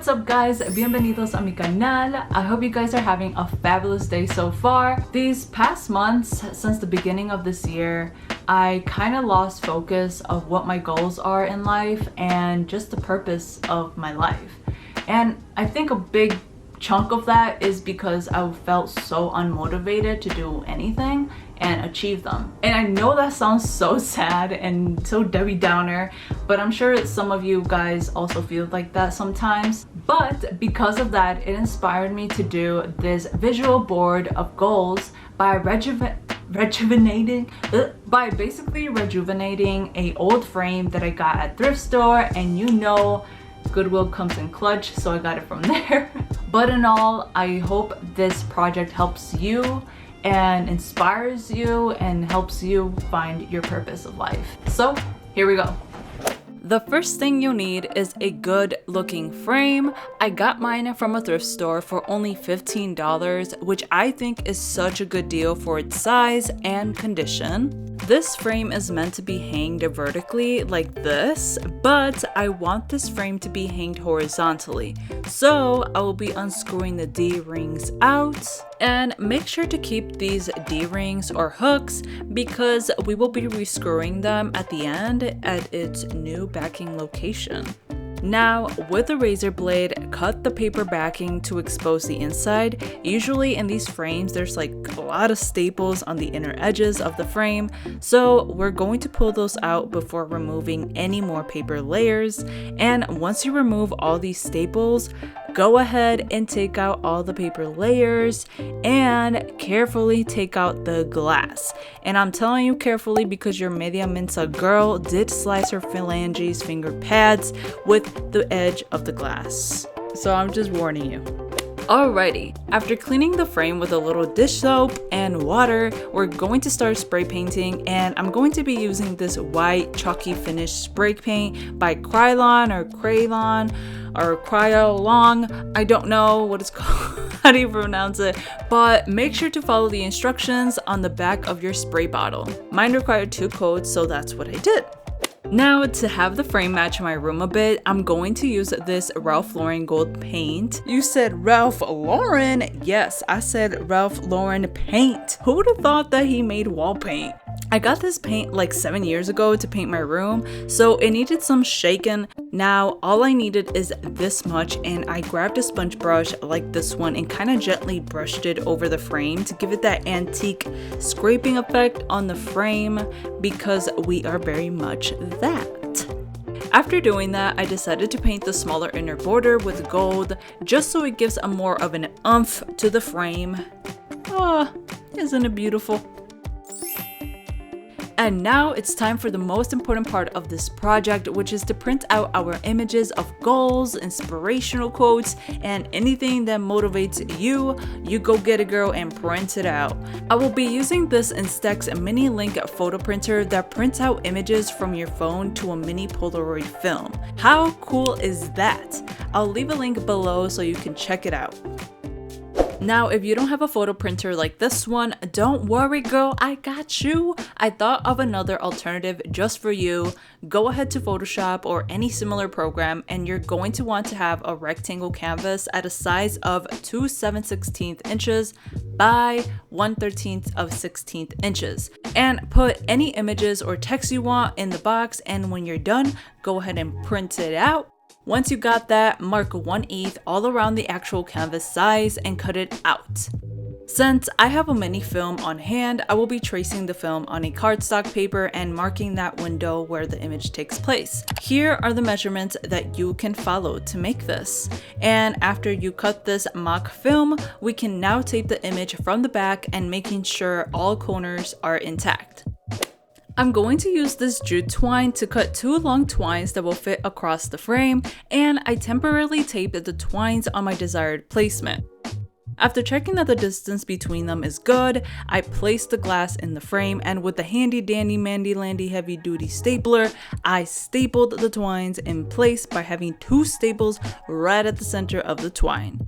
What's up guys? Bienvenidos a mi canal. I hope you guys are having a fabulous day so far. These past months, since the beginning of this year, I kind of lost focus of what my goals are in life and just the purpose of my life. And I think a big chunk of that is because I felt so unmotivated to do anything and achieve them. And I know that sounds so sad and so Debbie Downer, but I'm sure some of you guys also feel like that sometimes. But because of that, it inspired me to do this visual board of goals by basically rejuvenating a old frame that I got at thrift store, and you know Goodwill comes in clutch, so I got it from there. But in all, I hope this project helps you and inspires you and helps you find your purpose of life. So here we go. The first thing you'll need is a good looking frame. I got mine from a thrift store for only $15, which I think is such a good deal for its size and condition. This frame is meant to be hanged vertically like this, but I want this frame to be hanged horizontally. So I will be unscrewing the D-rings out. And make sure to keep these D-rings or hooks because we will be rescrewing them at the end at its new backing location. Now, with a razor blade, cut the paper backing to expose the inside. Usually in these frames, there's like a lot of staples on the inner edges of the frame, so we're going to pull those out before removing any more paper layers. And once you remove all these staples, go ahead and take out all the paper layers and carefully take out the glass. And I'm telling you carefully because your media mensa girl did slice her phalanges finger pads with the edge of the glass. So I'm just warning you. Alrighty, after cleaning the frame with a little dish soap and water, we're going to start spray painting, and I'm going to be using this white chalky finish spray paint by Krylon or Crayon or Cryolong. I don't know what it's called, how do you pronounce it, but make sure to follow the instructions on the back of your spray bottle. Mine required 2 coats, so that's what I did. Now, to have the frame match my room a bit, I'm going to use this Ralph Lauren gold paint. You said Ralph Lauren? Yes, I said Ralph Lauren paint. Who would have thought that he made wall paint? I got this paint like 7 years ago to paint my room, so it needed some shaking. Now, all I needed is this much, and I grabbed a sponge brush like this one and kind of gently brushed it over the frame to give it that antique scraping effect on the frame because we are very much that. After doing that, I decided to paint the smaller inner border with gold just so it gives a more of an oomph to the frame. Ah, isn't it beautiful? And now it's time for the most important part of this project, which is to print out our images of goals, inspirational quotes, and anything that motivates you. You go get it, girl, and print it out. I will be using this Instax mini link photo printer that prints out images from your phone to a mini Polaroid film. How cool is that? I'll leave a link below so you can check it out. Now, if you don't have a photo printer like this one, don't worry girl, I got you. I thought of another alternative just for you. Go ahead to Photoshop or any similar program, and you're going to want to have a rectangle canvas at a size of 2 7/16 inches by 1/13 of 16 inches. And put any images or text you want in the box, and when you're done, go ahead and print it out. Once you got that, mark 1/8 all around the actual canvas size and cut it out. Since I have a mini film on hand, I will be tracing the film on a cardstock paper and marking that window where the image takes place. Here are the measurements that you can follow to make this. And after you cut this mock film, we can now tape the image from the back and making sure all corners are intact. I'm going to use this jute twine to cut 2 long twines that will fit across the frame, and I temporarily taped the twines on my desired placement. After checking that the distance between them is good, I placed the glass in the frame, and with the handy dandy mandy landy heavy duty stapler, I stapled the twines in place by having 2 staples right at the center of the twine.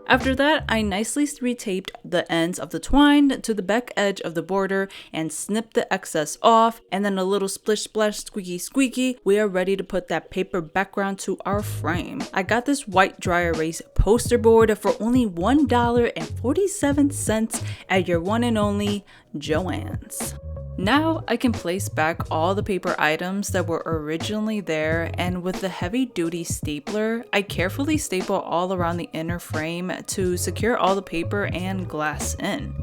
After that, I nicely retaped the ends of the twine to the back edge of the border and snipped the excess off, and then a little splish splash squeaky squeaky, we are ready to put that paper background to our frame. I got this white dry erase poster board for only $1.47 at your one and only Joann's. Now I can place back all the paper items that were originally there, and with the heavy duty stapler, I carefully staple all around the inner frame to secure all the paper and glass in.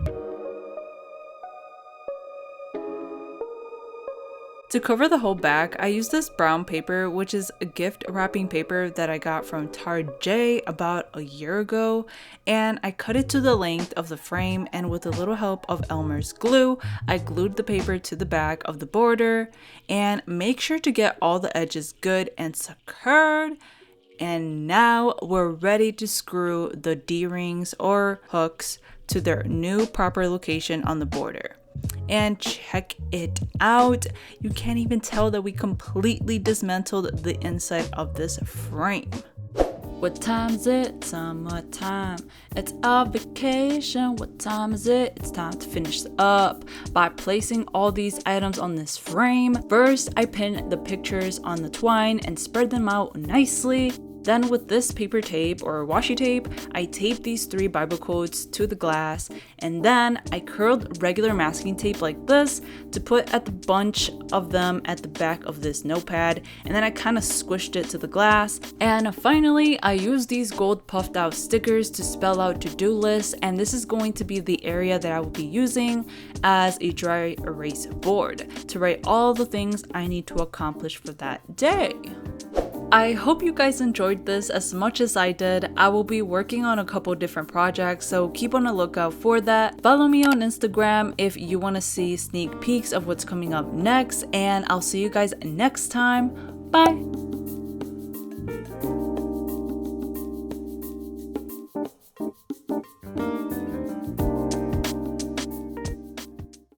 To cover the whole back, I used this brown paper, which is a gift wrapping paper that I got from Target about a year ago, and I cut it to the length of the frame, and with a little help of Elmer's glue, I glued the paper to the back of the border. And make sure to get all the edges good and secured. And now we're ready to screw the D-rings or hooks to their new proper location on the border. And check it out, you can't even tell that we completely dismantled the inside of this frame. What time is it? Summertime. It's our vacation. What time is it? It's time to finish up by placing all these items on this frame. First, I pinned the pictures on the twine and spread them out nicely. Then with this paper tape or washi tape, I taped these 3 Bible quotes to the glass, and then I curled regular masking tape like this to put at the bunch of them at the back of this notepad, and then I kind of squished it to the glass. And finally, I used these gold puffed out stickers to spell out to-do lists, and this is going to be the area that I will be using as a dry erase board to write all the things I need to accomplish for that day. I hope you guys enjoyed this as much as I did. I will be working on a couple different projects, so keep on the lookout for that. Follow me on Instagram if you want to see sneak peeks of what's coming up next, and I'll see you guys next time. Bye!